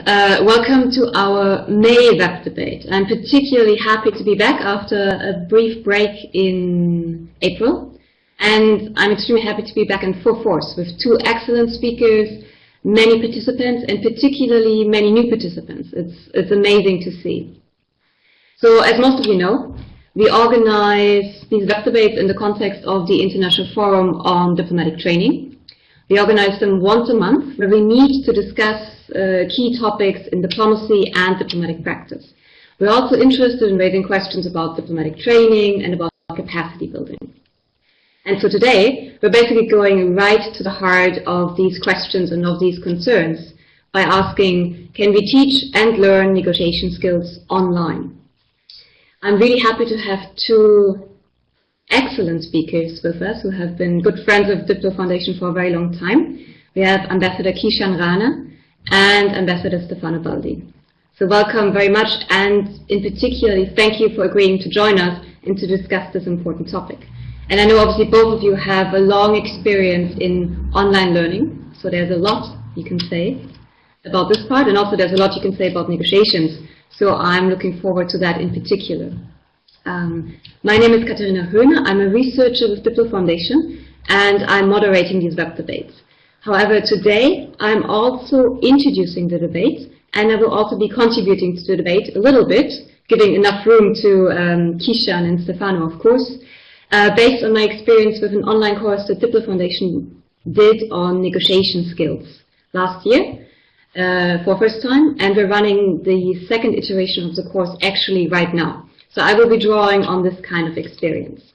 Welcome to our May web debate. I'm particularly happy to be back after a brief break in April, and I'm extremely happy to be back in full force with two excellent speakers, many participants, and particularly many new participants. It's amazing to see. So, as most of you know, we organize these web debates in the context of the International Forum on Diplomatic Training. We organize them once a month, where we meet to discuss key topics in diplomacy and diplomatic practice. We're also interested in raising questions about diplomatic training and about capacity building. And so today, we're basically going right to the heart of these questions and of these concerns by asking, can we teach and learn negotiation skills online? I'm really happy to have two excellent speakers with us who have been good friends of DiploFoundation for a very long time. We have Ambassador Kishan Rana and Ambassador Stefano Baldi. So welcome very much, and in particular, thank you for agreeing to join us and to discuss this important topic. And I know obviously both of you have a long experience in online learning, so there's a lot you can say about this part, and also there's a lot you can say about negotiations. So I'm looking forward to that in particular. My name is Katharina Höhne. I'm a researcher with DiploFoundation, and I'm moderating these web debates. However, today I'm also introducing the debate, and I will also be contributing to the debate a little bit, giving enough room to Kishan and Stefano, of course, based on my experience with an online course that DiploFoundation did on negotiation skills last year for first time, and we're running the second iteration of the course actually right now. So I will be drawing on this kind of experience.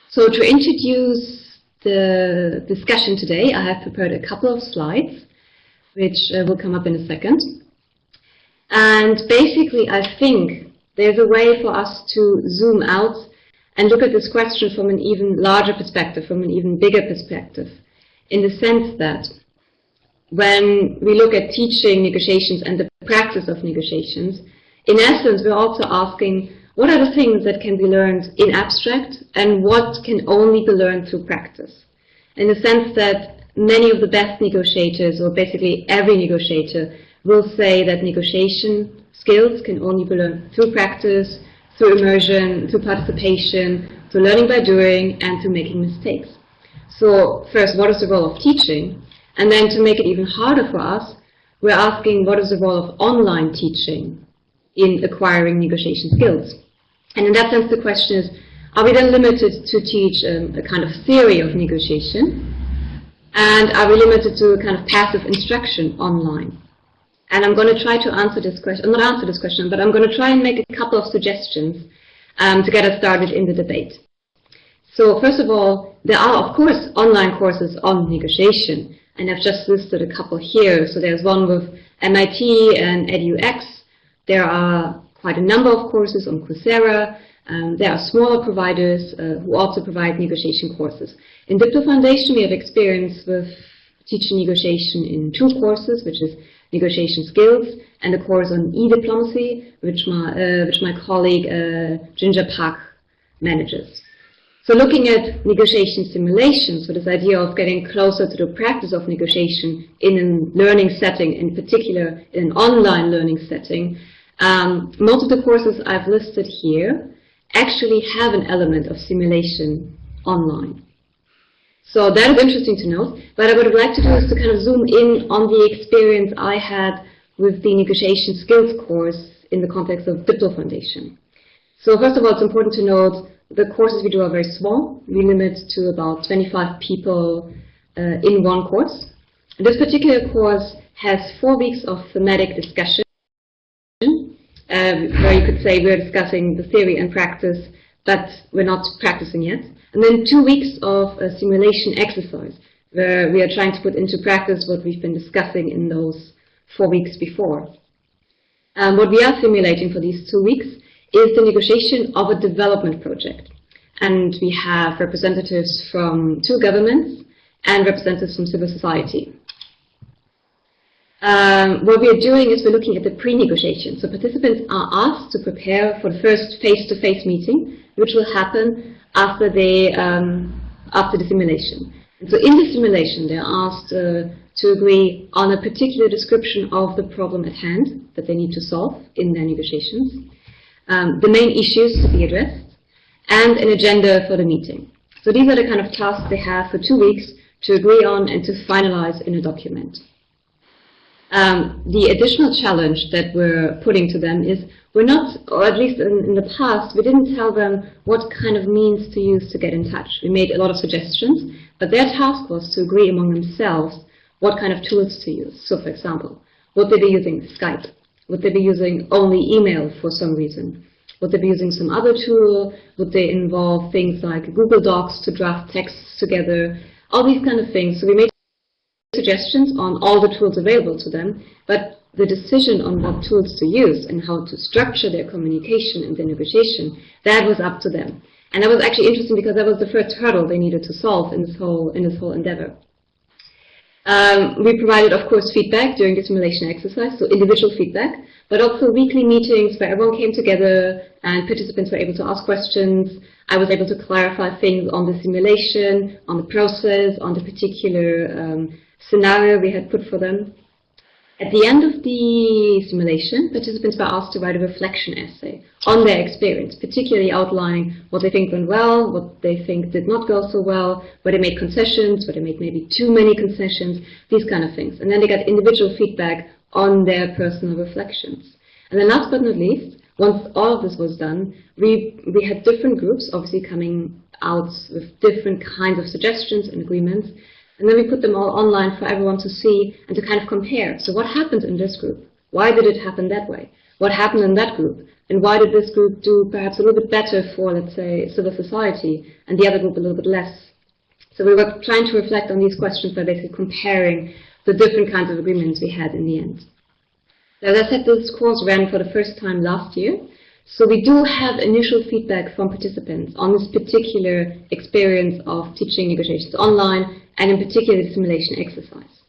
So to introduce the discussion today, I have prepared a couple of slides, which will come up in a second. And basically, I think there's a way for us to zoom out and look at this question from an even larger perspective, from an even bigger perspective, in the sense that when we look at teaching negotiations and the practice of negotiations, in essence, we're also asking, what are the things that can be learned in abstract and what can only be learned through practice? In the sense that many of the best negotiators, or basically every negotiator, will say that negotiation skills can only be learned through practice, through immersion, through participation, through learning by doing, and through making mistakes. So first, what is the role of teaching? And then to make it even harder for us, we're asking, what is the role of online teaching in acquiring negotiation skills? And in that sense, the question is, are we then limited to teach a kind of theory of negotiation? And are we limited to a kind of passive instruction online? And I'm going to try to answer this question, not answer this question, but I'm going to try and make a couple of suggestions to get us started in the debate. So first of all, there are, of course, online courses on negotiation. And I've just listed a couple here. So there's one with MIT and EduX. There are quite a number of courses on Coursera. There are smaller providers who also provide negotiation courses. In DiploFoundation, we have experience with teaching negotiation in two courses, which is negotiation skills and a course on e-diplomacy, which my colleague Ginger Park manages. So looking at negotiation simulation, so this idea of getting closer to the practice of negotiation in a learning setting, in particular in an online learning setting, most of the courses I've listed here actually have an element of simulation online. So that is interesting to note, but what I would like to do is to kind of zoom in on the experience I had with the negotiation skills course in the context of DiploFoundation. So first of all, it's important to note the courses we do are very small. We limit to about 25 people in one course. This particular course has 4 weeks of thematic discussion, where you could say we're discussing the theory and practice, but we're not practicing yet. And then 2 weeks of a simulation exercise, where we are trying to put into practice what we've been discussing in those 4 weeks before. What we are simulating for these 2 weeks is the negotiation of a development project. And we have representatives from 2 governments and representatives from civil society. What we are doing is we're looking at the pre-negotiation. So participants are asked to prepare for the first face-to-face meeting, which will happen after the simulation. And so in the simulation, they're asked to agree on a particular description of the problem at hand that they need to solve in their negotiations, the main issues to be addressed, and an agenda for the meeting. So these are the kind of tasks they have for 2 weeks to agree on and to finalize in a document. The additional challenge that we're putting to them is we're not, or at least in the past, we didn't tell them what kind of means to use to get in touch. We made a lot of suggestions, but their task was to agree among themselves what kind of tools to use. So, for example, would they be using Skype? Would they be using only email for some reason? Would they be using some other tool? Would they involve things like Google Docs to draft texts together? All these kind of things. So we made suggestions on all the tools available to them, but the decision on what tools to use and how to structure their communication and their negotiation, that was up to them. And that was actually interesting because that was the first hurdle they needed to solve in this whole endeavor. We provided, of course, feedback during the simulation exercise, so individual feedback, but also weekly meetings where everyone came together and participants were able to ask questions. I was able to clarify things on the simulation, on the process, on the particular scenario we had put for them. At the end of the simulation, participants were asked to write a reflection essay on their experience, particularly outlining what they think went well, what they think did not go so well, where they made concessions, where they made maybe too many concessions, these kind of things. And then they got individual feedback on their personal reflections. And then last but not least, once all of this was done, we had different groups obviously coming out with different kinds of suggestions and agreements. And then we put them all online for everyone to see and to kind of compare. So what happened in this group? Why did it happen that way? What happened in that group? And why did this group do perhaps a little bit better for, let's say, civil society, and the other group a little bit less? So we were trying to reflect on these questions by basically comparing the different kinds of agreements we had in the end. As I said, this course ran for the first time last year. So we do have initial feedback from participants on this particular experience of teaching negotiations online, and in particular the simulation exercise.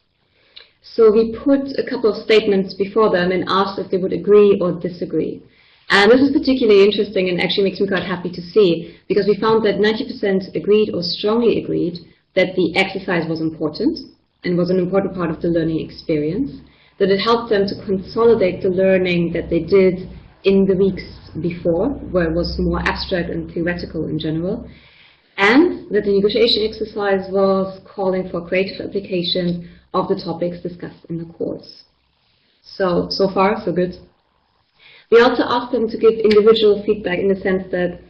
So we put a couple of statements before them and asked if they would agree or disagree. And this is particularly interesting and actually makes me quite happy to see, because we found that 90% agreed or strongly agreed that the exercise was important and was an important part of the learning experience, that it helped them to consolidate the learning that they did in the weeks before, where it was more abstract and theoretical in general, and that the negotiation exercise was calling for creative applications of the topics discussed in the course. So far, so good. We also asked them to give individual feedback in the sense that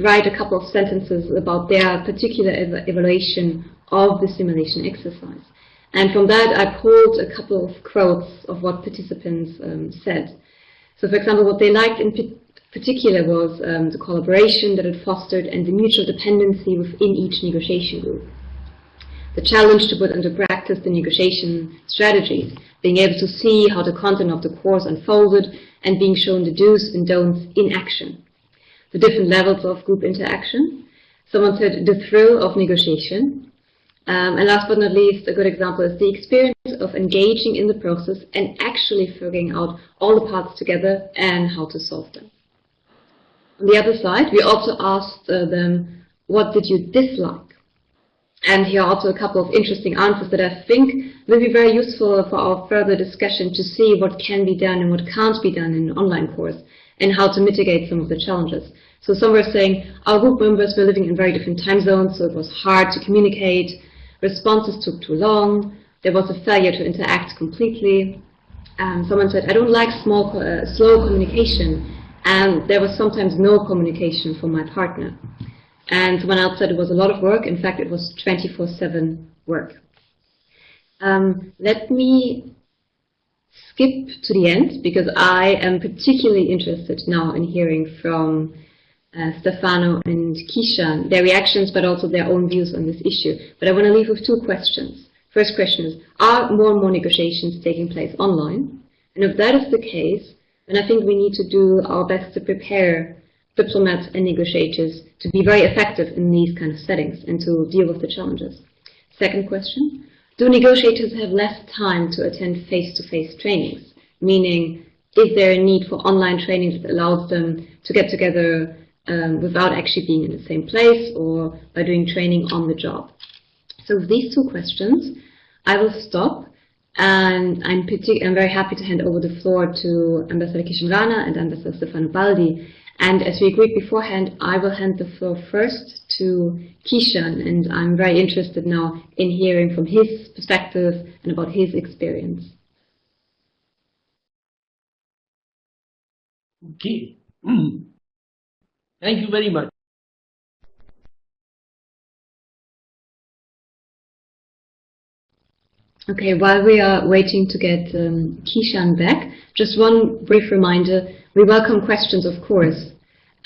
write a couple of sentences about their particular evaluation of the simulation exercise. And from that, I pulled a couple of quotes of what participants said. So, for example, what they liked in particular was the collaboration that it fostered and the mutual dependency within each negotiation group. The challenge to put into practice the negotiation strategies, being able to see how the content of the course unfolded and being shown the do's and don'ts in action. The different levels of group interaction. Someone said the thrill of negotiation. And last but not least, a good example is the experience of engaging in the process and actually figuring out all the parts together and how to solve them. On the other side, we also asked them, what did you dislike? And here are also a couple of interesting answers that I think will be very useful for our further discussion to see what can be done and what can't be done in an online course and how to mitigate some of the challenges. So some were saying, our group members were living in very different time zones, so it was hard to communicate. Responses took too long. There was a failure to interact completely. Someone said, I don't like slow communication. And there was sometimes no communication from my partner. And someone else said it was a lot of work. In fact, it was 24/7 work. Let me skip to the end, because I am particularly interested now in hearing from Stefano and Kishan, their reactions, but also their own views on this issue. But I want to leave with two questions. First question is, are more and more negotiations taking place online? And if that is the case, then I think we need to do our best to prepare diplomats and negotiators to be very effective in these kind of settings and to deal with the challenges. Second question, do negotiators have less time to attend face-to-face trainings? Meaning, is there a need for online training that allows them to get together without actually being in the same place, or by doing training on the job? So with these two questions, I will stop, and I'm very happy to hand over the floor to Ambassador Kishan Rana and Ambassador Stefano Baldi. And as we agreed beforehand, I will hand the floor first to Kishan, and I'm very interested now in hearing from his perspective and about his experience. Okay. Thank you very much. Okay, while we are waiting to get Kishan back, just one brief reminder: we welcome questions, of course,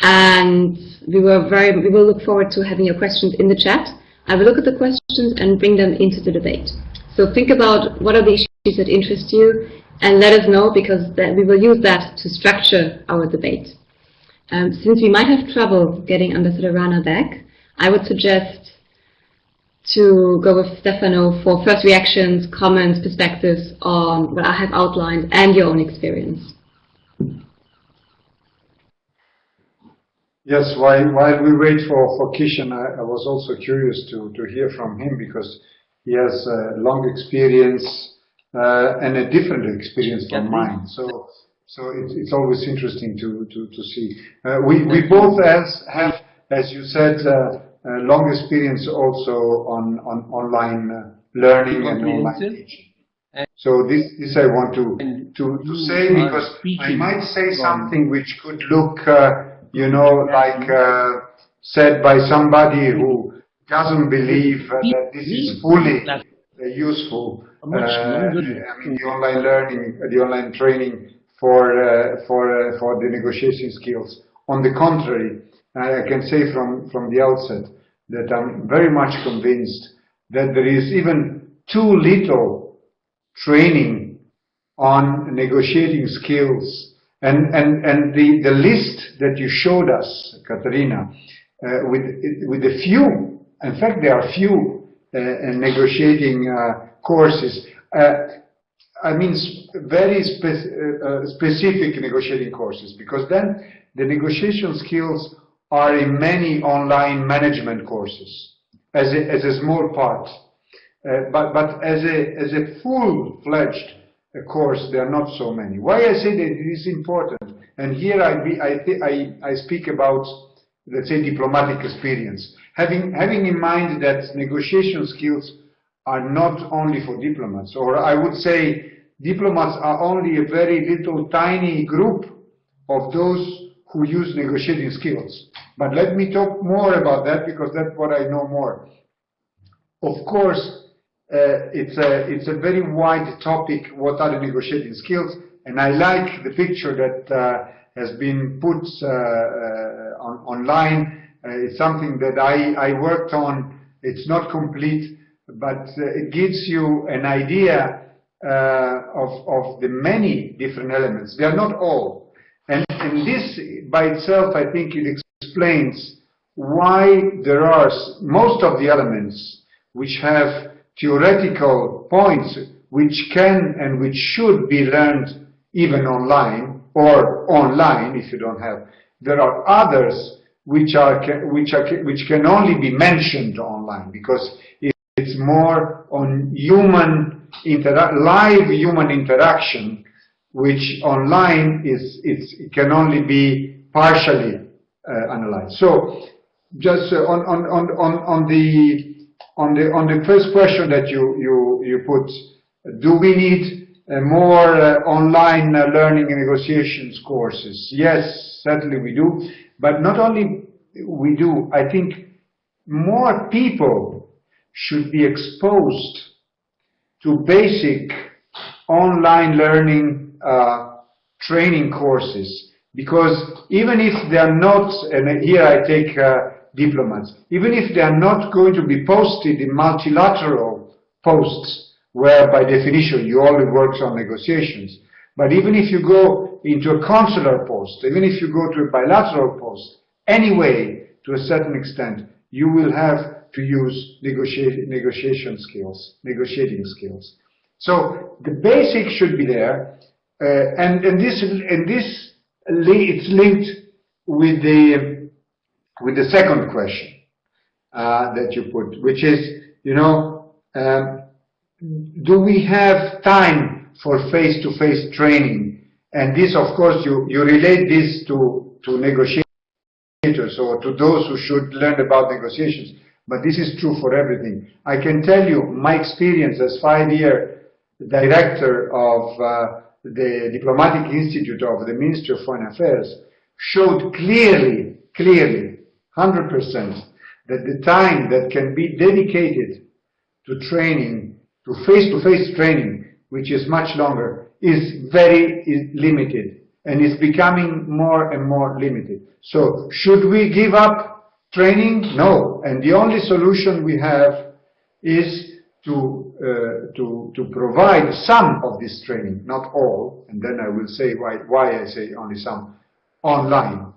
and we will look forward to having your questions in the chat. I will look at the questions and bring them into the debate. So think about what are the issues that interest you, and let us know, because we will use that to structure our debate. Since we might have trouble getting Ambassador Rana back, I would suggest to go with Stefano for first reactions, comments, perspectives on what I have outlined and your own experience. Yes, while we wait for Kishan, I was also curious to hear from him, because he has a long experience and a different experience from mine. So it's always interesting to see. We both have, as you said, long experience also on online learning and online teaching. So this I want to say, because I might say something which could look, you know, like said by somebody who doesn't believe that this is fully useful. I mean, the online learning, the online training for the negotiation skills. On the contrary, I can say from the outset that I'm very much convinced that there is even too little training on negotiating skills. And the list that you showed us, Katarina, with a few, in fact there are few negotiating courses, I mean very specific negotiating courses, because then the negotiation skills are in many online management courses as a small part, but as a full-fledged course there are not so many. Why I say that it is important, and here I speak about, let's say, diplomatic experience, having in mind that negotiation skills are not only for diplomats, or I would say diplomats are only a very little tiny group of those who use negotiating skills. But let me talk more about that, because that's what I know more. Of course, it's a very wide topic, what are the negotiating skills, and I like the picture that has been put online. It's something that I worked on. It's not complete, but it gives you an idea of the many different elements. They are not all. And this by itself, I think it explains why there are most of the elements which have theoretical points which can and which should be learned even online, or online if you don't have. There are others which can only be mentioned online, because it's more on live human interaction, which online it can only be partially analyzed. So just on the first question that you put, do we need more online learning and negotiations courses? Yes, certainly we do. But not only we do, I think more people should be exposed to basic online learning training courses, because even if they are not, and here I take diplomats, even if they are not going to be posted in multilateral posts, where by definition you only work on negotiations, but even if you go into a consular post, even if you go to a bilateral post, anyway, to a certain extent, you will have to use negotiating skills. So the basics should be there, and this it's linked with the second question that you put, which is, you know, do we have time for face-to-face training? And this, of course, you relate this to negotiators or to those who should learn about negotiations. But this is true for everything. I can tell you my experience as 5-year director of the Diplomatic Institute of the Ministry of Foreign Affairs showed clearly, 100%, that the time that can be dedicated to training, to face-to-face training, which is much longer, is very limited and is becoming more and more limited. So should we give up training? No. And the only solution we have is to provide some of this training, not all, and then I will say why I say only some, online.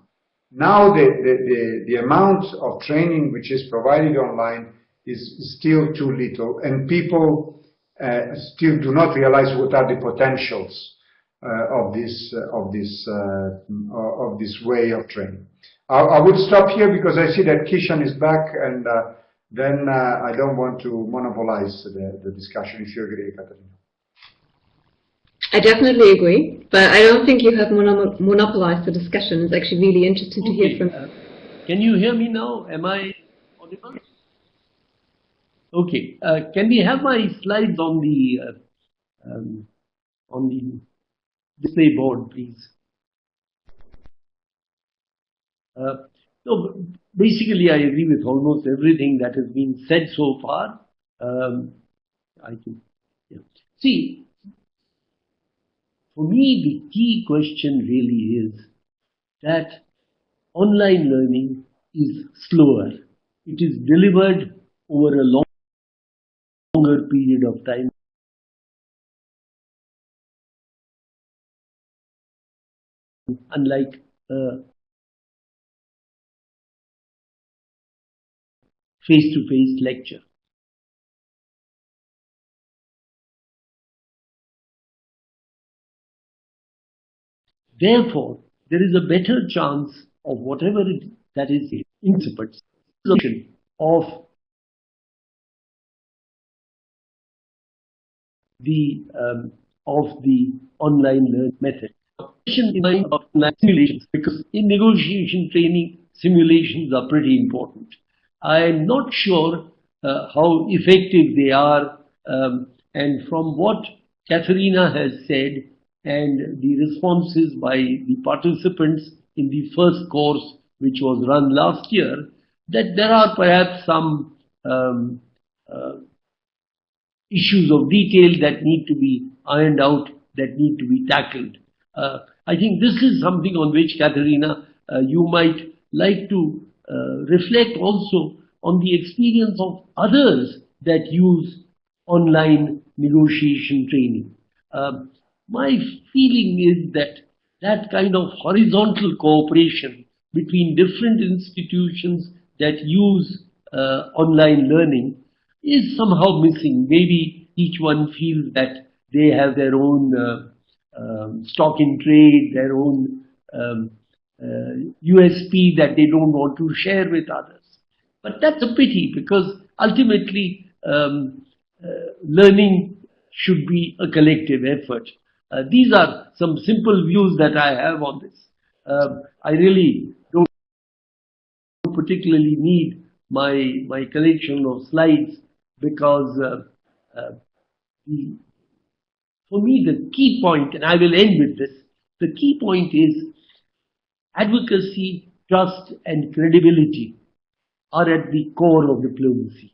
Now the amount of training which is provided online is still too little, and people still do not realize what are the potentials of this way of training. I would stop here because I see that Kishan is back, and then I don't want to monopolize the discussion, if you agree, Katarina. I definitely agree, but I don't think you have monopolized the discussion. It's actually really interesting to hear from you. Can you hear me now? Am I audible? Okay. Can we have my slides on the display board, please? So basically, I agree with almost everything that has been said so far. See, for me, the key question really is that online learning is slower. It is delivered over a longer period of time. Unlike face-to-face lecture. Therefore, there is a better chance of whatever that is incipient of the online learning method. In mind of simulations, because in negotiation training, simulations are pretty important. I'm not sure how effective they are, and from what Katharina has said and the responses by the participants in the first course, which was run last year, that there are perhaps some issues of detail that need to be ironed out, that need to be tackled. I think this is something on which, Katharina, you might like to reflect also on the experience of others that use online negotiation training. My feeling is that that kind of horizontal cooperation between different institutions that use online learning is somehow missing. Maybe each one feels that they have their own stock in trade, their own USP that they don't want to share with others. But that's a pity, because ultimately learning should be a collective effort. These are some simple views that I have on this. I really don't particularly need my collection of slides, because for me the key point, and I will end with this, the key point is advocacy, trust and credibility are at the core of diplomacy.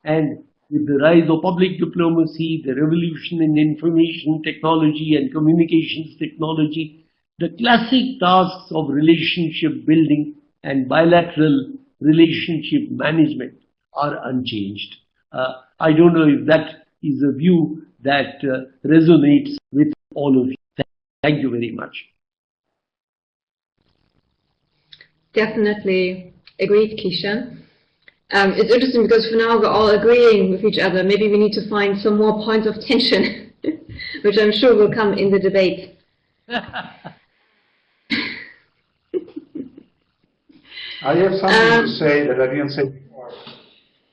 And with the rise of public diplomacy, the revolution in information technology and communications technology, the classic tasks of relationship building and bilateral relationship management are unchanged. I don't know if that is a view that resonates with all of you. Thank you very much. Definitely agreed, Kishan. It's interesting because for now we're all agreeing with each other. Maybe we need to find some more points of tension, which I'm sure will come in the debate. I have something to say that I didn't say before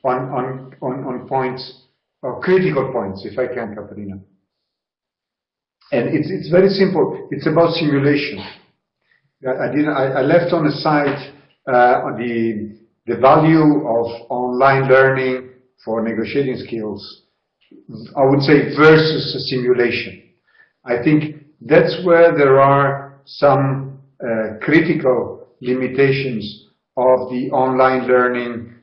on points critical points, if I can, Katarina. And it's very simple. It's about simulation. I left on the side the value of online learning for negotiating skills, I would say, versus a simulation. I think that's where there are some critical limitations of the online learning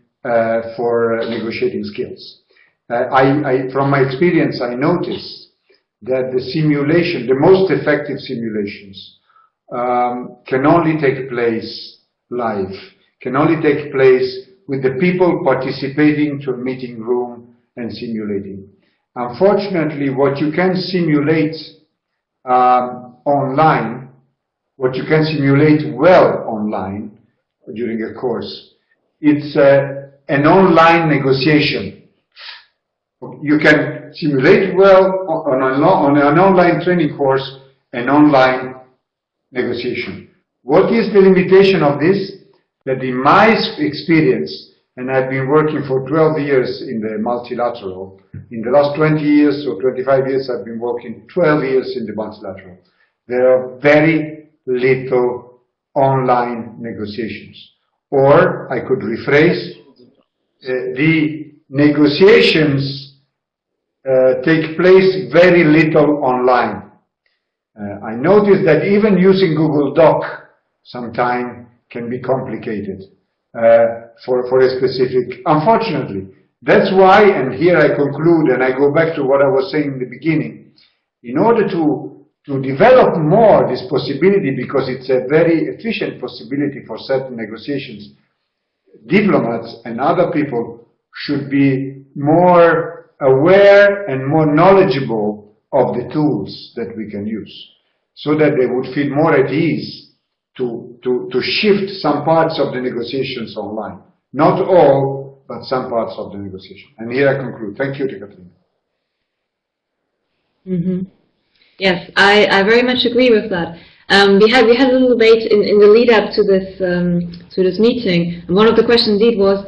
for negotiating skills. From my experience, I noticed that the simulation, the most effective simulations, can only take place live, can only take place with the people participating to a meeting room and simulating. Unfortunately, what you can simulate online, what you can simulate well online during a course, it's an online negotiation. You can simulate well on an online training course, an online negotiation. What is the limitation of this? That in my experience, and I've been working for 12 years in the multilateral, in the last 20 years or 25 years I've been working 12 years in the multilateral. There are very little online negotiations. Or, I could rephrase, the negotiations take place very little online. I noticed that even using Google Doc sometimes can be complicated for a specific, unfortunately. That's why, and here I conclude and I go back to what I was saying in the beginning, in order to develop more this possibility, because it's a very efficient possibility for certain negotiations, diplomats and other people should be more aware and more knowledgeable of the tools that we can use, so that they would feel more at ease to shift some parts of the negotiations online. Not all, but some parts of the negotiation. And here I conclude. Thank you, Katrina. Mm-hmm. Yes, I very much agree with that. We had a little debate in the lead up to this meeting, and one of the questions indeed was,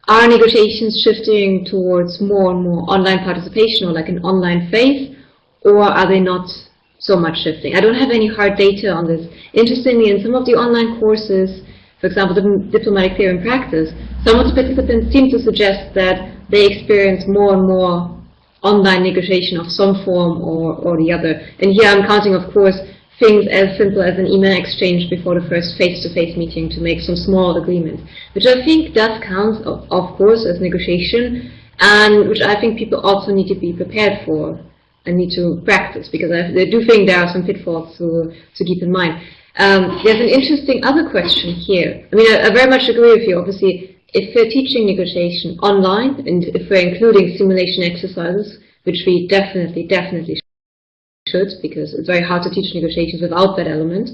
are negotiations shifting towards more and more online participation, or like an online phase, or are they not so much shifting? I don't have any hard data on this. Interestingly, in some of the online courses, for example, the diplomatic theory and practice, some of the participants seem to suggest that they experience more and more online negotiation of some form or the other. And here I'm counting, of course, things as simple as an email exchange before the first face-to-face meeting to make some small agreements, which I think does count, of course, as negotiation, and which I think people also need to be prepared for and need to practice, because I do think there are some pitfalls to keep in mind. There's an interesting other question here. I mean, I very much agree with you. Obviously, if we're teaching negotiation online, and if we're including simulation exercises, which we definitely should, because it's very hard to teach negotiations without that element,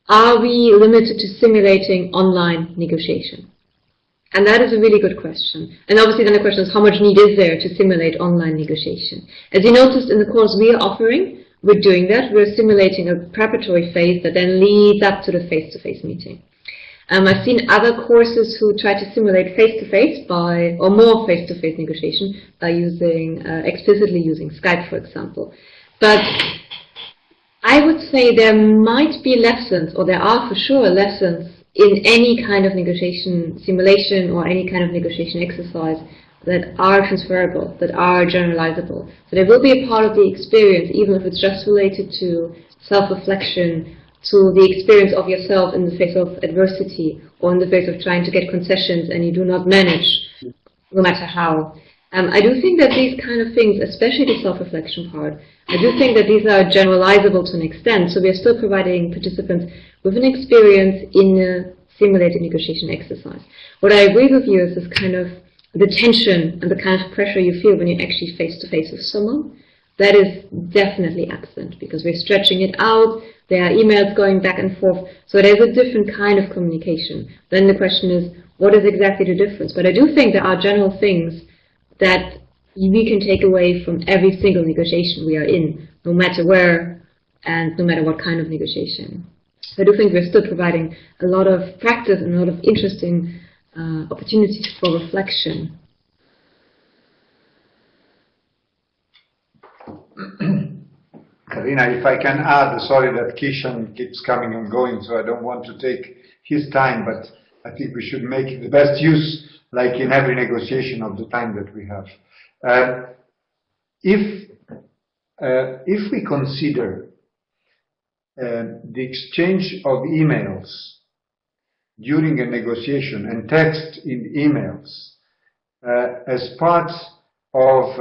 are we limited to simulating online negotiation? And that is a really good question. And obviously then the question is, how much need is there to simulate online negotiation? As you noticed in the course we are offering, we're doing that. We're simulating a preparatory phase that then leads up to the face-to-face meeting. I've seen other courses who try to simulate face-to-face or more face-to-face negotiation by explicitly using Skype, for example. But I would say there might be lessons, or there are for sure lessons, in any kind of negotiation simulation or any kind of negotiation exercise that are transferable, that are generalizable. So there will be a part of the experience, even if it's just related to self-reflection, to the experience of yourself in the face of adversity, or in the face of trying to get concessions and you do not manage, no matter how. I do think that these kind of things, especially the self-reflection part, I do think that these are generalizable to an extent, so we are still providing participants with an experience in a simulated negotiation exercise. What I agree with you is this kind of the tension and the kind of pressure you feel when you're actually face-to-face with someone. That is definitely absent, because we're stretching it out, there are emails going back and forth, so there's a different kind of communication. Then the question is, what is exactly the difference? But I do think there are general things that we can take away from every single negotiation we are in, no matter where and no matter what kind of negotiation. So I do think we're still providing a lot of practice and a lot of interesting opportunities for reflection. Karina, if I can add, sorry that Kishan keeps coming and going, so I don't want to take his time, but I think we should make the best use, like in every negotiation, of the time that we have. If we consider the exchange of emails during a negotiation and text in emails as part of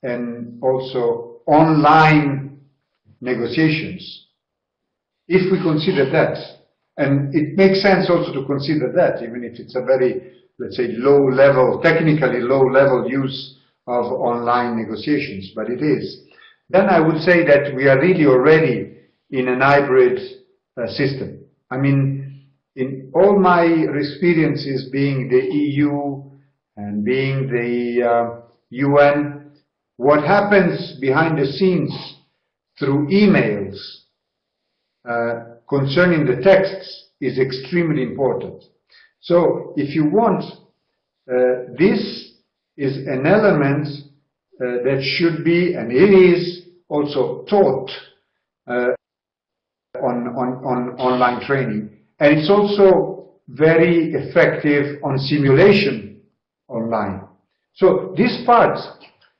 and also online negotiations, if we consider that, and it makes sense also to consider that, even if it's a very, let's say, low level, technically low level use of online negotiations, but it is, then I would say that we are really already in an hybrid system. I mean, in all my experiences being the EU and being the UN, what happens behind the scenes through emails concerning the texts is extremely important. So if you want, this is an element that should be, and it is also taught on online training, and it's also very effective on simulation online. So this part,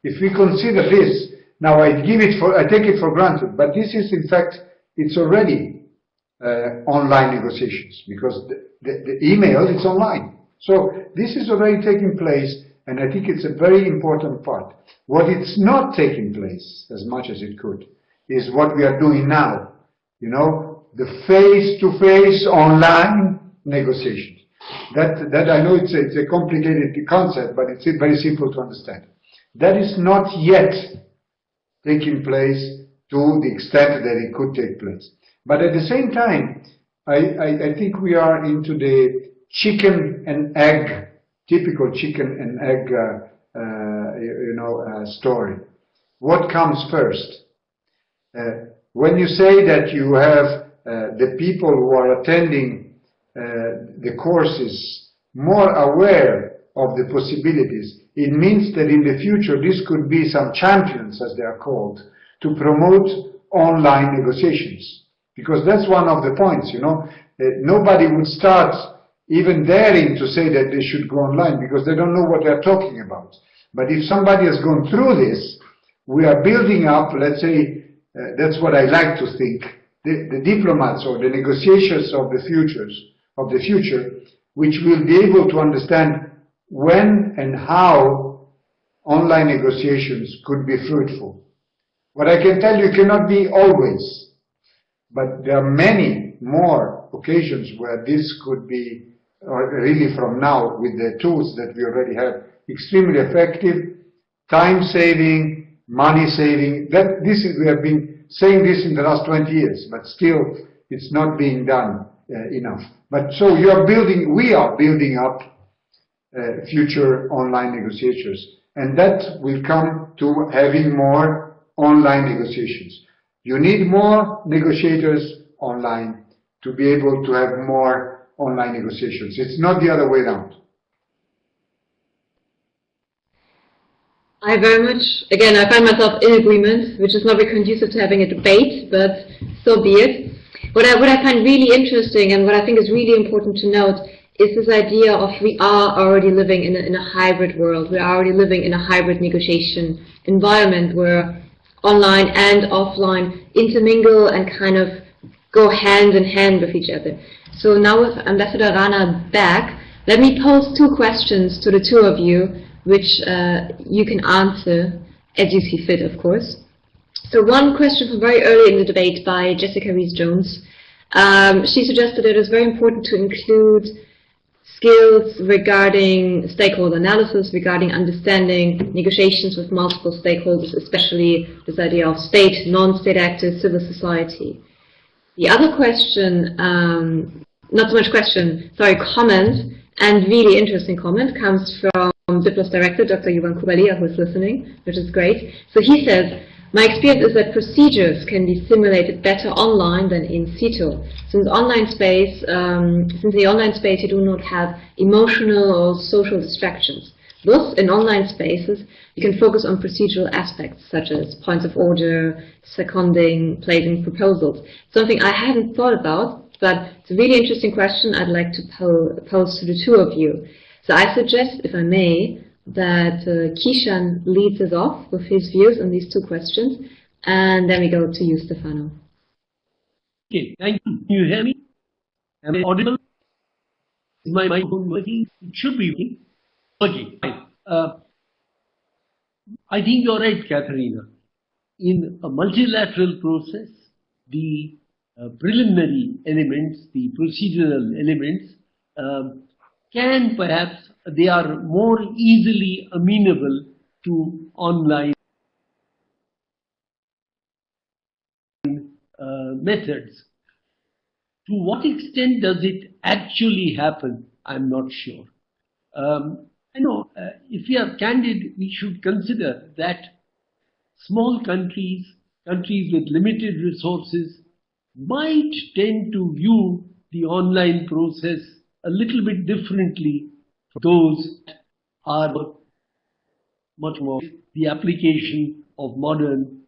if we consider this, now I take it for granted, but this is in fact, it's already online negotiations, because the email is online. So this is already taking place, and I think it's a very important part. What it's not taking place as much as it could is what we are doing now. You know, the face-to-face online negotiations. That I know it's a complicated concept, but it's very simple to understand. That is not yet taking place to the extent that it could take place. But at the same time, I think we are into the chicken and egg, typical chicken and egg story. What comes first? When you say that you have the people who are attending the courses more aware of the possibilities, it means that in the future this could be some champions, as they are called, to promote online negotiations. Because that's one of the points, you know. Nobody would start even daring to say that they should go online because they don't know what they're talking about. But if somebody has gone through this, we are building up, let's say, that's what I like to think, the diplomats or the negotiations of the future, which will be able to understand when and how online negotiations could be fruitful. What I can tell you, it cannot be always, but there are many more occasions where this could be, or really from now, with the tools that we already have, extremely effective, time-saving, money-saving. We have been saying this in the last 20 years, but still it's not being done enough. But so we are building up future online negotiators, and that will come to having more online negotiations. You need more negotiators online to be able to have more online negotiations. It's not the other way around. I very much, again, I find myself in agreement, which is not very conducive to having a debate, but so be it. What I find really interesting and what I think is really important to note is this idea of we are already living in a hybrid world. We are already living in a hybrid negotiation environment where online and offline intermingle and kind of go hand in hand with each other. So now with Ambassador Rana back, let me pose two questions to the two of you, which you can answer as you see fit, of course. So one question from very early in the debate by Jessica Rees-Jones. She suggested it is very important to include skills regarding stakeholder analysis, regarding understanding negotiations with multiple stakeholders, especially this idea of state, non-state actors, civil society. The other question, not so much question, sorry, comment, and really interesting comment, comes from Diplo's director, Dr. Jovan Kubalia, who is listening, which is great. So he says, my experience is that procedures can be simulated better online than in situ. Since the online space you do not have emotional or social distractions. Thus, in online spaces, you can focus on procedural aspects such as points of order, seconding, placing proposals. Something I hadn't thought about, but it's a really interesting question I'd like to pose to the two of you. So I suggest, if I may, that Kishan leads us off with his views on these two questions, and then we go to you, Stefano. Okay, thank you. Can you hear me? Am I audible? Is my microphone working? It should be working. Okay, fine. I think you're right, Katharina. In a multilateral process, the preliminary elements, the procedural elements, can perhaps, they are more easily amenable to online methods. To what extent does it actually happen? I'm not sure. I know, if we are candid, we should consider that small countries, countries with limited resources, might tend to view the online process a little bit differently from those that are much more the application of modern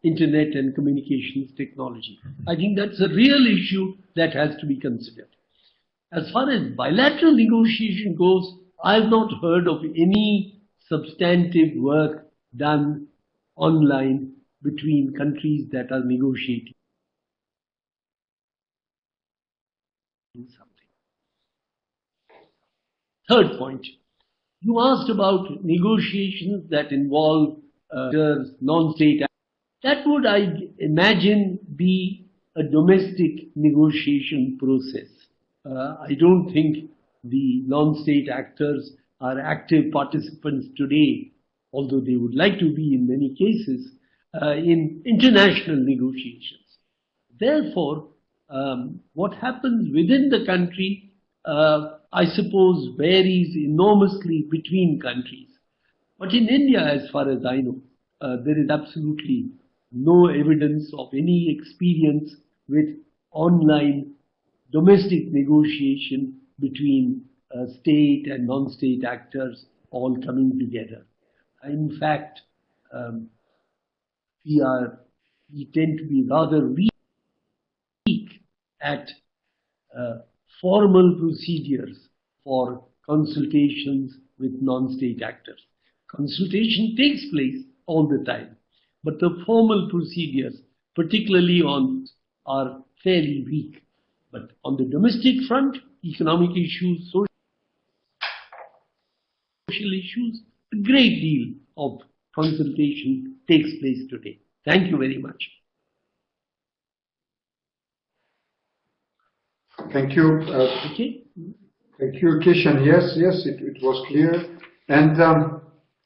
internet and communications technology. I think that's a real issue that has to be considered. As far as bilateral negotiation goes, I've not heard of any substantive work done online between countries that are negotiating something. Third point, you asked about negotiations that involve non-state. That would, I imagine, be a domestic negotiation process. I don't think the non-state actors are active participants today, although they would like to be in many cases, in international negotiations. Therefore, what happens within the country, I suppose, varies enormously between countries. But in India, as far as I know, there is absolutely no evidence of any experience with online domestic negotiation between state and non-state actors all coming together. In fact, we tend to be rather weak at formal procedures for consultations with non-state actors. Consultation takes place all the time, but the formal procedures, particularly are fairly weak. But on the domestic front, economic issues, social issues, a great deal of consultation takes place today. Thank you very much. Thank you. Okay. Thank you, Kishan. Yes, it was clear. And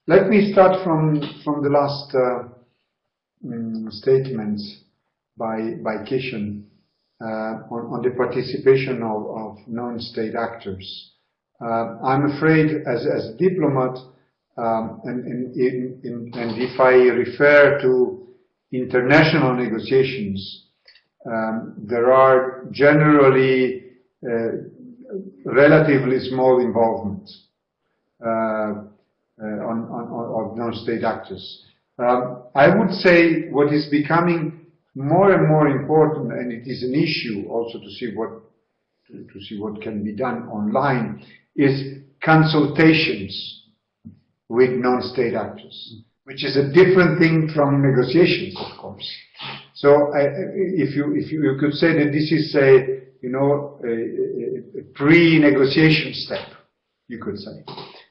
let me start from the last statements by Kishan on the participation of non-state actors. I'm afraid, as a diplomat, and if I refer to international negotiations, there are generally relatively small involvement of non-state actors. I would say what is becoming more and more important, and it is an issue also to see what can be done online, is consultations with non-state actors, which is a different thing from negotiations, of course. So if you could say that this is a pre-negotiation step, you could say,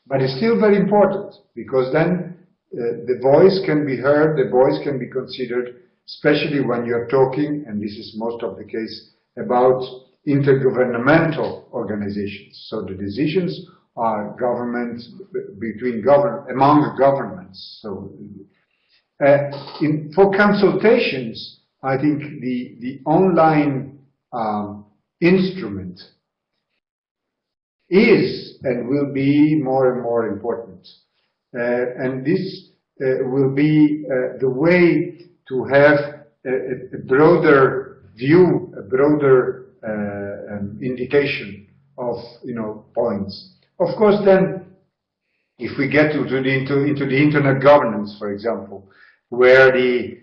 but it's still very important, because then the voice can be heard, the voice can be considered, especially when you're talking, and this is most of the case, about intergovernmental organizations. So the decisions are among governments. So for consultations, I think the online instrument is and will be more and more important. And this will be the way to have a broader view, a broader indication of points. Of course, then If we get into the internet governance, for example, where the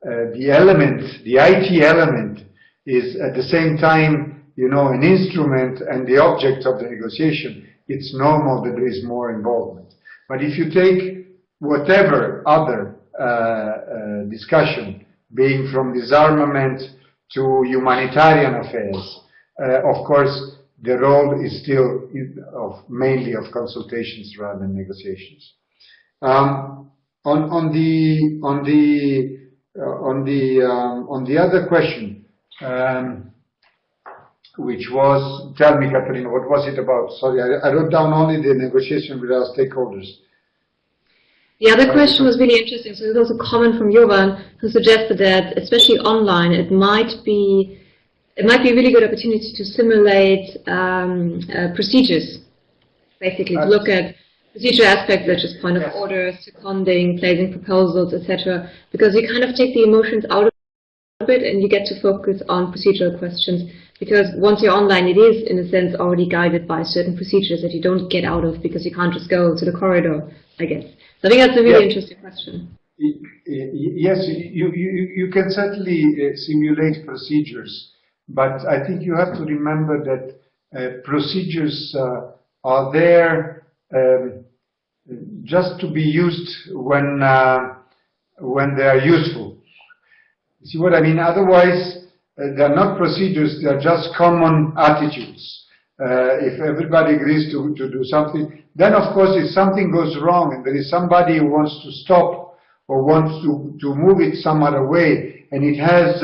IT element is at the same time, an instrument and the object of the negotiation, it's normal that there is more involvement. But if you take whatever other discussion, being from disarmament to humanitarian affairs, of course, the role is still mainly of consultations rather than negotiations. On the other question, which was, tell me, Katerina, what was it about? Sorry, I wrote down only the negotiation with our stakeholders. The other question was really interesting. So there was a comment from Jovan who suggested that, especially online, it might be a really good opportunity to simulate procedures, basically to look at procedure aspects such as point of order, seconding, placing proposals, etc. Because you kind of take the emotions out of it and you get to focus on procedural questions. Because once you're online, it is, in a sense, already guided by certain procedures that you don't get out of because you can't just go to the corridor, I guess. So I think that's a really interesting question. Yes, you can certainly simulate procedures, but I think you have to remember that procedures are there just to be used when they are useful. You see what I mean? Otherwise, they are not procedures, they are just common attitudes. If everybody agrees to do something, then of course if something goes wrong and there is somebody who wants to stop or wants to move it some other way and it has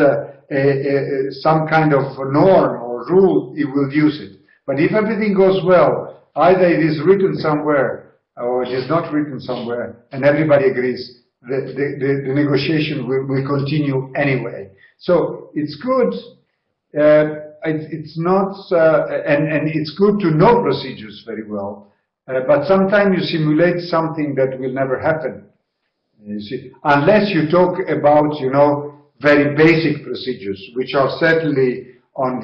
some kind of norm or rule, it will use it. But if everything goes well, either it is written somewhere or it is not written somewhere and everybody agrees, the negotiation will continue anyway. So it's good, it's not, and it's good to know procedures very well, but sometimes you simulate something that will never happen. You see, unless you talk about, very basic procedures, which are certainly on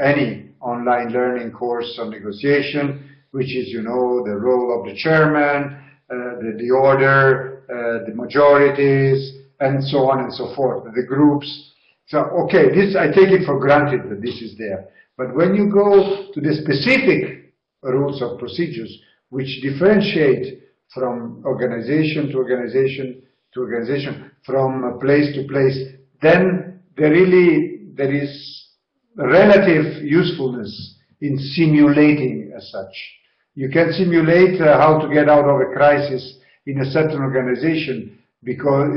any online learning course on negotiation, which is, the role of the chairman, the order, the majorities, and so on and so forth, the groups. So, okay, this, I take it for granted that this is there. But when you go to the specific rules of procedures, which differentiate from organization to organization to organization, from place to place, then there is relative usefulness in simulating as such. You can simulate how to get out of a crisis in a certain organization because,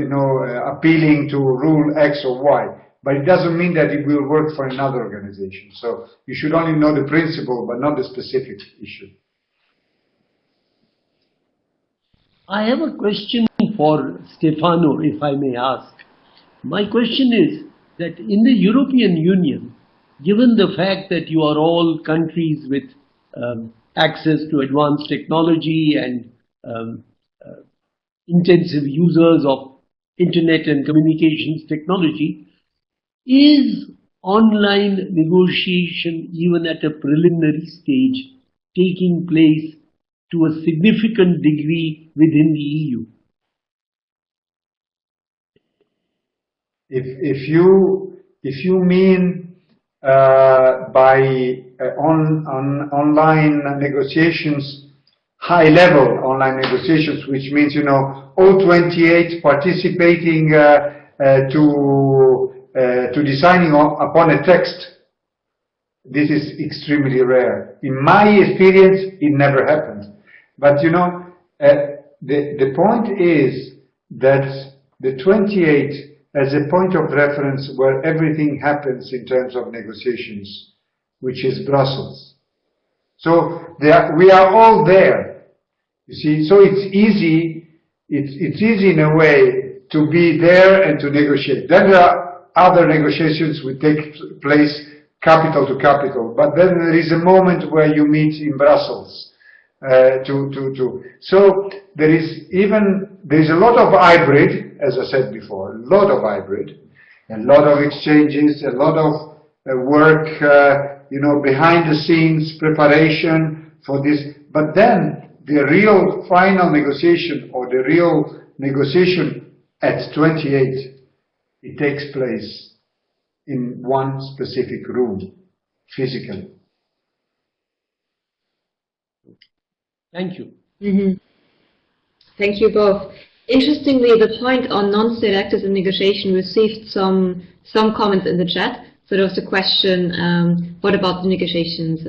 appealing to rule X or Y. But it doesn't mean that it will work for another organization. So you should only know the principle, but not the specific issue. I have a question for Stefano, if I may ask. My question is that in the European Union, given the fact that you are all countries with access to advanced technology and intensive users of internet and communications technology, is online negotiation, even at a preliminary stage, taking place to a significant degree within the EU? If you mean by online negotiations, high-level online negotiations, which means all 28 participating to designing upon a text, this is extremely rare. In my experience, it never happened. But the point is that the 28 as a point of reference where everything happens in terms of negotiations, which is Brussels. So we are all there. You see, so it's easy in a way to be there and to negotiate. Then there are other negotiations which take place capital to capital, but then there is a moment where you meet in Brussels. So there is a lot of hybrid, as I said before, a lot of hybrid, a lot of exchanges, a lot of work, behind the scenes preparation for this. But then the real final negotiation, or the real negotiation at 28, it takes place in one specific room, physically. Thank you. Mm-hmm. Thank you both. Interestingly, the point on non-state actors in negotiation received some comments in the chat. So there was the question, what about the negotiations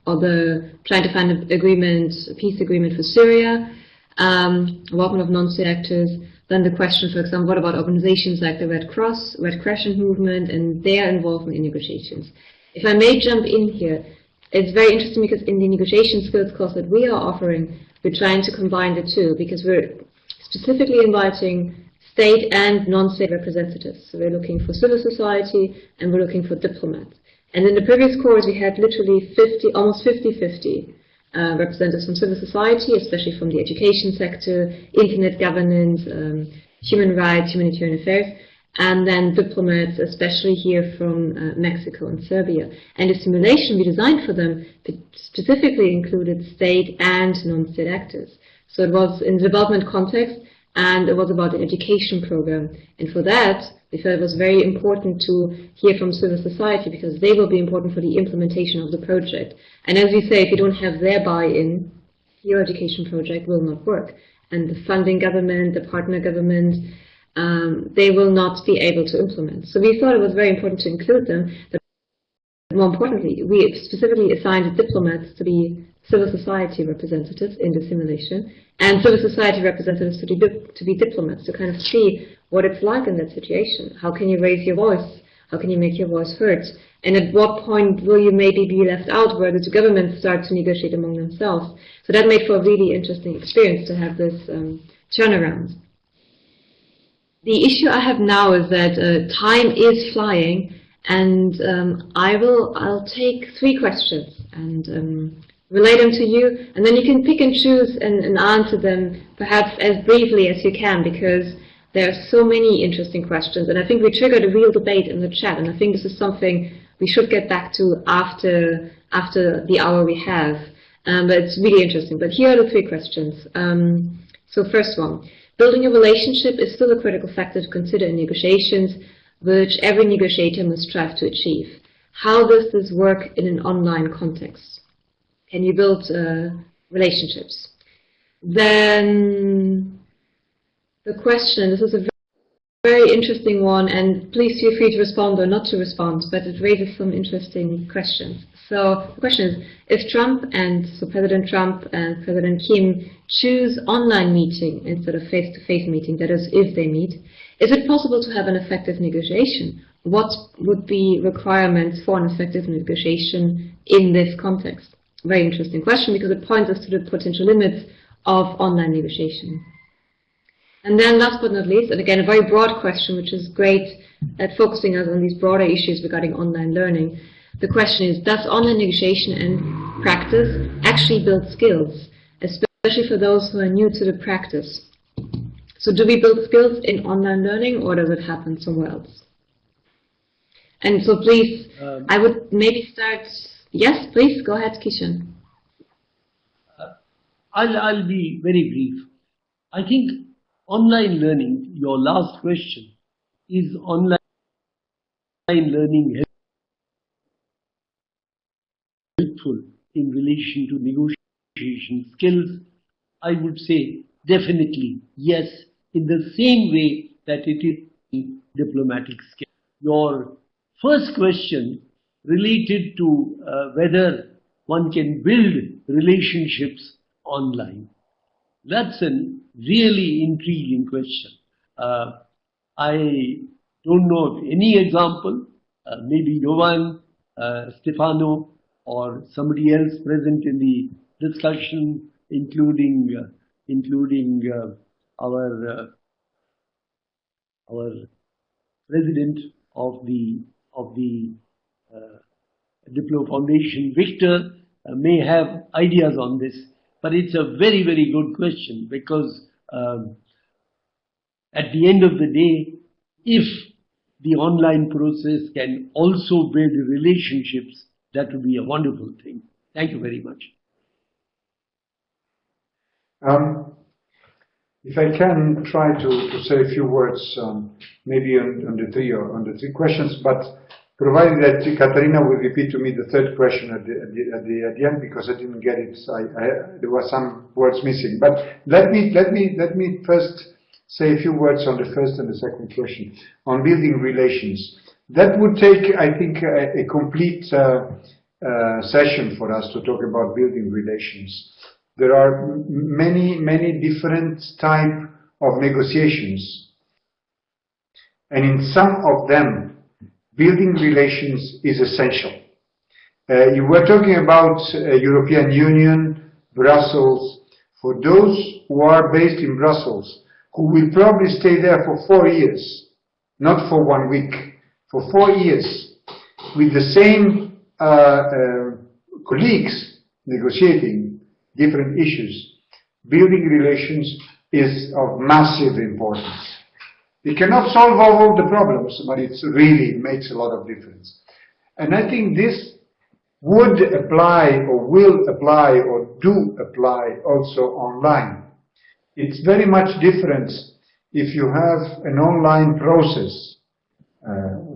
or the trying to find an agreement, a peace agreement for Syria, involvement of non-state actors. Then the question, for example, what about organizations like the Red Crescent movement and their involvement in negotiations? If I may jump in here, it's very interesting because in the negotiation skills course that we are offering, we're trying to combine the two because we're specifically inviting state and non-state representatives. So we're looking for civil society and we're looking for diplomats. And in the previous course we had literally almost 50-50 representatives from civil society, especially from the education sector, internet governance, human rights, humanitarian affairs, and then diplomats, especially here from Mexico and Serbia. And the simulation we designed for them specifically included state and non-state actors. So it was in the development context, and it was about an education program. And for that, we felt it was very important to hear from civil society because they will be important for the implementation of the project. And as we say, if you don't have their buy-in, your education project will not work. And the funding government, the partner government, they will not be able to implement. So we thought it was very important to include them. But more importantly, we specifically assigned diplomats to be civil society representatives in the simulation, and civil society representatives to be diplomats, to kind of see what it's like in that situation. How can you raise your voice? How can you make your voice heard? And at what point will you maybe be left out where the governments start to negotiate among themselves? So that made for a really interesting experience to have this turnaround. The issue I have now is that time is flying, and I'll take 3 questions and relay them to you, and then you can pick and choose and answer them perhaps as briefly as you can, because there are so many interesting questions, and I think we triggered a real debate in the chat, and I think this is something we should get back to after the hour we have, but it's really interesting. But here are the 3 questions. So first one, building a relationship is still a critical factor to consider in negotiations, which every negotiator must strive to achieve. How does this work in an online context? Can you build relationships? Then the question, this is a very interesting one, and please feel free to respond or not to respond, but it raises some interesting questions. So the question is, if President Trump and President Kim choose online meeting instead of face-to-face meeting, that is, if they meet, is it possible to have an effective negotiation? What would be requirements for an effective negotiation in this context? Very interesting question because it points us to the potential limits of online negotiation. And then last but not least, and again a very broad question which is great at focusing us on these broader issues regarding online learning. The question is, does online negotiation and practice actually build skills, especially for those who are new to the practice? So do we build skills in online learning, or does it happen somewhere else? And so please, I would maybe start. Yes, please, go ahead, Kishan. I'll be very brief. I think online learning, your last question, is online learning helpful in relation to negotiation skills? I would say definitely yes, in the same way that it is in diplomatic skills. Your first question related to whether one can build relationships online. That's a really intriguing question. I don't know of any example, maybe Jovan, Stefano, or somebody else present in the discussion, including our president of the DiploFoundation, Victor, may have ideas on this. But it's a very, very good question because at the end of the day, if the online process can also build relationships, that would be a wonderful thing. Thank you very much. If I can try to say a few words, maybe on the three questions, but provided that Katarina will repeat to me the third question at the end, because I didn't get it. There were some words missing. But let me first say a few words on the first and the second question on building relations. That would take, I think, a complete session for us to talk about building relations. There are many different types of negotiations, and in some of them, building relations is essential. You were talking about European Union, Brussels. For those who are based in Brussels, who will probably stay there for 4 years, not for 1 week, for 4 years, with the same colleagues negotiating different issues, building relations is of massive importance. It cannot solve all the problems, but it really makes a lot of difference. And I think this would apply, or will apply, or do apply also online. It's very much different if you have an online process,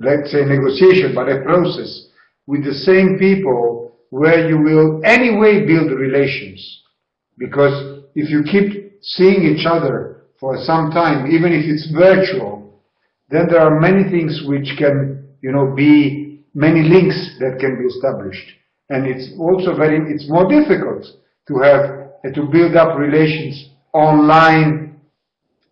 let's say negotiation, but a process with the same people where you will anyway build relations. Because if you keep seeing each other for some time, even if it's virtual, then there are many things which can, be many links that can be established. And it's also it's more difficult to have, to build up relations online,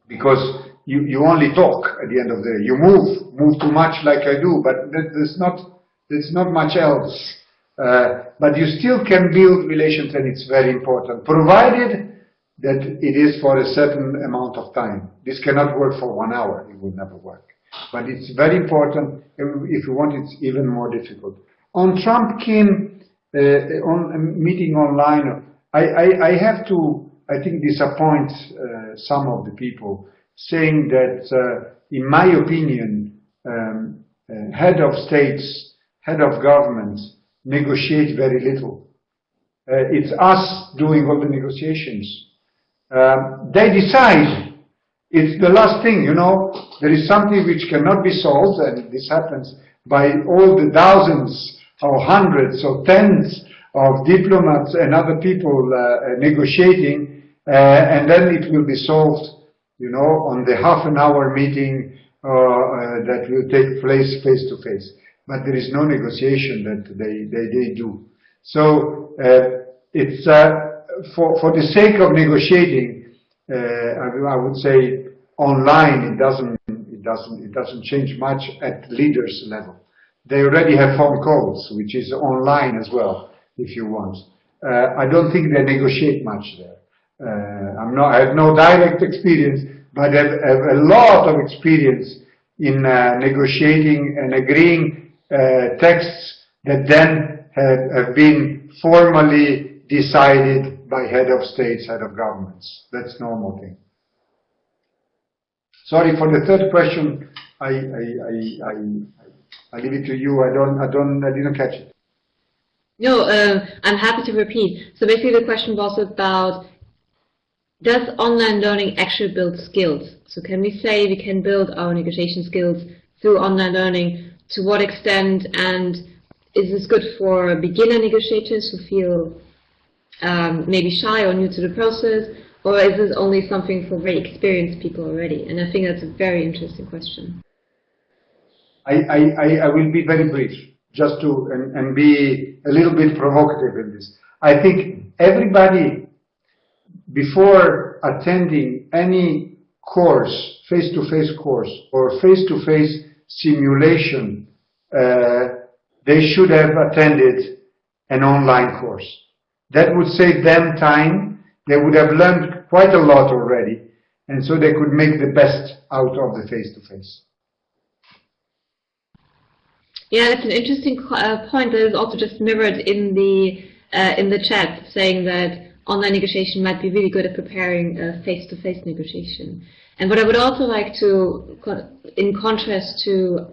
because you only talk at the end of the day. You move too much like I do, but there's not much else. But you still can build relations, and it's very important, provided that it is for a certain amount of time. This cannot work for 1 hour. It would never work. But it's very important. If you want, it's even more difficult. On Trump-Kim on meeting online, I have to, I think, disappoint some of the people, saying that, in my opinion, head of states, head of governments, negotiate very little. It's us doing all the negotiations. They decide. It's the last thing, There is something which cannot be solved, and this happens by all the thousands or hundreds or tens of diplomats and other people negotiating, and then it will be solved, on the half-an-hour meeting that will take place face-to-face. But there is no negotiation that they do. So it's for the sake of negotiating, I would say online it doesn't change much at leaders level. They already have phone calls, which is online as well, if you want. I don't think they negotiate much there. I have no direct experience, but I have a lot of experience in negotiating and agreeing texts that then have been formally decided by head of states, head of governments. That's normal thing. Sorry for the third question. I leave it to you. I didn't catch it. No, I'm happy to repeat. So basically, the question was about: does online learning actually build skills? So can we say we can build our negotiation skills through online learning? To what extent? And is this good for beginner negotiators who feel maybe shy or new to the process? Or is this only something for very experienced people already? And I think that's a very interesting question. I will be very brief, just to and be a little bit provocative in this. I think everybody, before attending any course, face-to-face course or face-to-face simulation, they should have attended an online course. That would save them time. They would have learned quite a lot already, and so they could make the best out of the face-to-face. Yeah, that's an interesting point that is also just mirrored in the chat, saying that online negotiation might be really good at preparing a face-to-face negotiation. And what I would also like to, in contrast to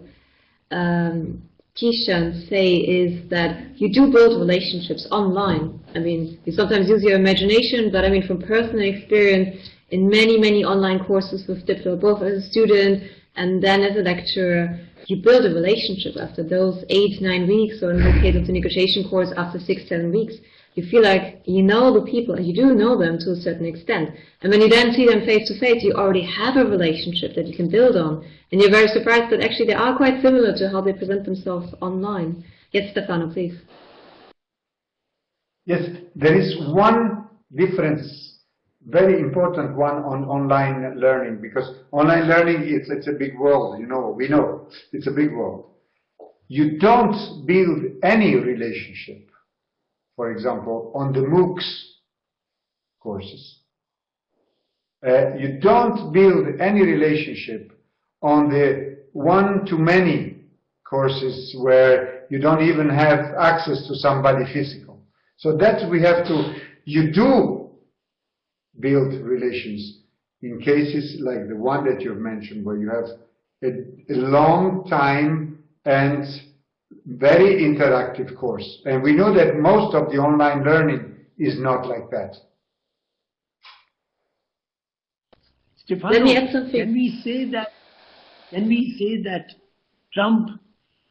Kishan say is that you do build relationships online. I mean, you sometimes use your imagination, but I mean, from personal experience, in many online courses with Diplo, both as a student and then as a lecturer, you build a relationship after those 8-9 weeks, or in the case of the negotiation course, after 6-7 weeks. You feel like you know the people, and you do know them to a certain extent. And when you then see them face to face, you already have a relationship that you can build on. And you're very surprised that actually they are quite similar to how they present themselves online. Yes, Stefano, please. Yes, there is one difference, very important one, on online learning, because online learning, it's a big world, we know, it's a big world. You don't build any relationship, for example, on the MOOCs courses. You don't build any relationship on the one-to-many courses where you don't even have access to somebody physical. So that we have to, you do build relations in cases like the one that you've mentioned, where you have a long time and very interactive course. And we know that most of the online learning is not like that. Stefano, let me add something. Can we say that Trump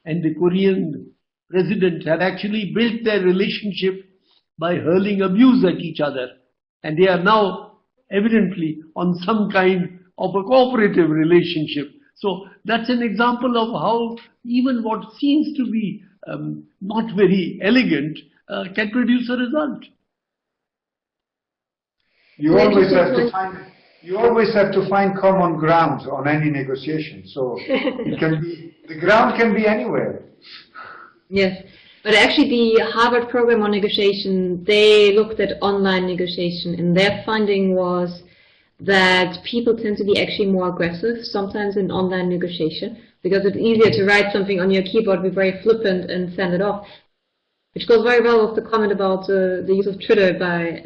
and the Korean president have actually built their relationship by hurling abuse at each other, and they are now evidently on some kind of a cooperative relationship? So that's an example of how even what seems to be not very elegant can produce a result. You always have to find common ground on any negotiation. So it can be, the ground can be anywhere. Yes, but actually the Harvard program on negotiation, they looked at online negotiation, and their finding was that people tend to be actually more aggressive sometimes in online negotiation, because it's easier to write something on your keyboard, be very flippant and send it off, which goes very well with the comment about the use of Twitter by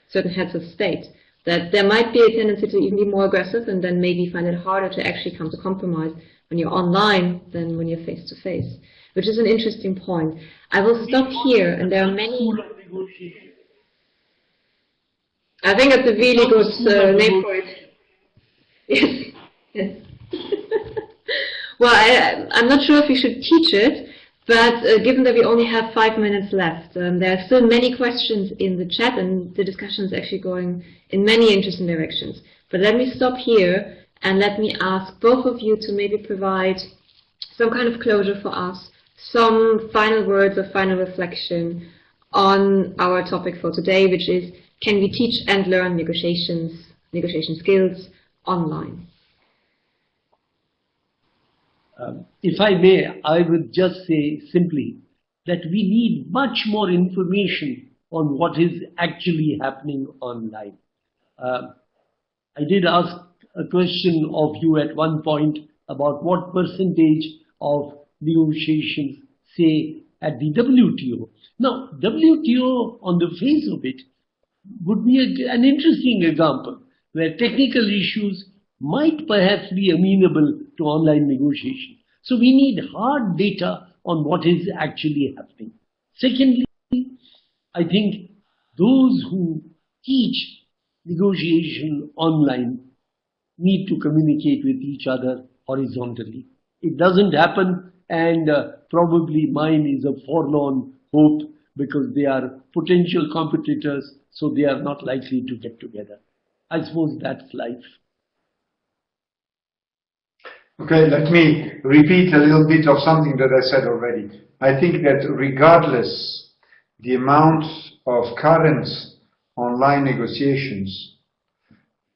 certain heads of state, that there might be a tendency to even be more aggressive and then maybe find it harder to actually come to compromise when you're online than when you're face to face, which is an interesting point. I will stop here, and there are many... I think it's a really good name for it. Yes, yes. Well, I'm not sure if we should teach it, but given that we only have 5 minutes left, there are still many questions in the chat, and the discussion is actually going in many interesting directions. But let me stop here, and let me ask both of you to maybe provide some kind of closure for us, some final words or final reflection on our topic for today, which is, can we teach and learn negotiation skills online? If I may, I would just say simply that we need much more information on what is actually happening online. I did ask a question of you at one point about what percentage of negotiations, say, at the WTO. Now, WTO, on the face of it, would be an interesting example where technical issues might perhaps be amenable to online negotiation. So we need hard data on what is actually happening. Secondly, I think those who teach negotiation online need to communicate with each other horizontally. It doesn't happen, and probably mine is a forlorn hope, because they are potential competitors, so they are not likely to get together. I suppose that's life. Okay, let me repeat a little bit of something that I said already. I think that regardless the amount of current online negotiations,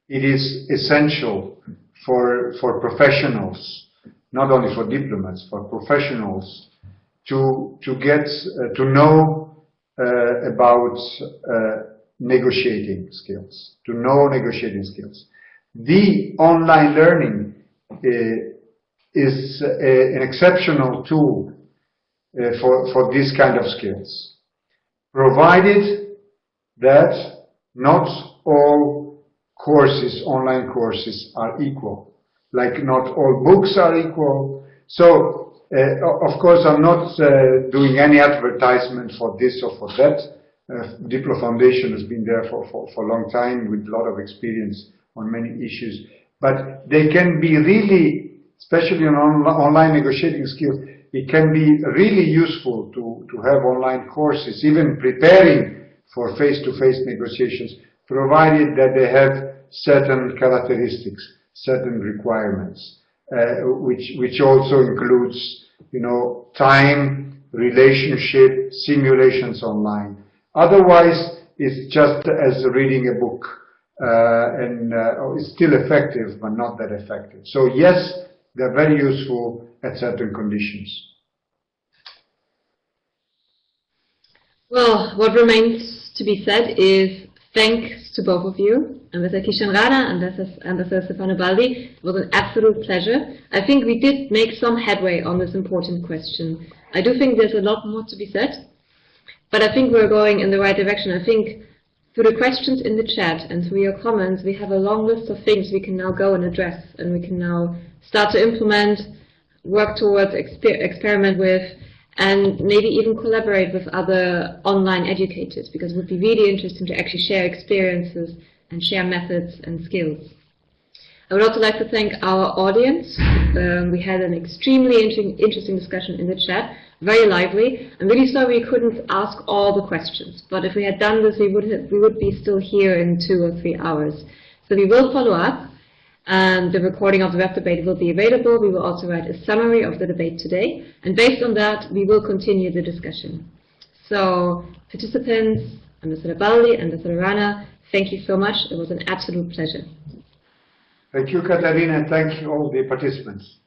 it is essential for professionals, not only for diplomats, for professionals, to get to know about negotiating skills, to know negotiating skills. The online learning is an exceptional tool for this kind of skills, provided that not all courses, online courses, are equal. Like not all books are equal. So Of course, I'm not doing any advertisement for this or for that. DiploFoundation has been there for a long time with a lot of experience on many issues. But they can be really, especially on online negotiating skills, it can be really useful to have online courses, even preparing for face-to-face negotiations, provided that they have certain characteristics, certain requirements, which also includes, you know, time, relationship, simulations online. Otherwise, it's just as reading a book, and it's still effective, but not that effective. So yes, they're very useful at certain conditions. Well, what remains to be said is thanks to both of you, Ambassador Kishan Rana and Ambassador Stefano Baldi. It was an absolute pleasure. I think we did make some headway on this important question. I do think there's a lot more to be said, but I think we're going in the right direction. I think through the questions in the chat and through your comments, we have a long list of things we can now go and address, and we can now start to implement, work towards, experiment with, and maybe even collaborate with other online educators, because it would be really interesting to actually share experiences and share methods and skills. I would also like to thank our audience. We had an extremely interesting discussion in the chat, very lively. I'm really sorry we couldn't ask all the questions, but if we had done this, we would be still here in 2 or 3 hours. So we will follow up, and the recording of the web debate will be available. We will also write a summary of the debate today, and based on that, we will continue the discussion. So, participants, Ambassador Baldi, Ambassador Rana, thank you so much. It was an absolute pleasure. Thank you, Katarina, and thank you all the participants.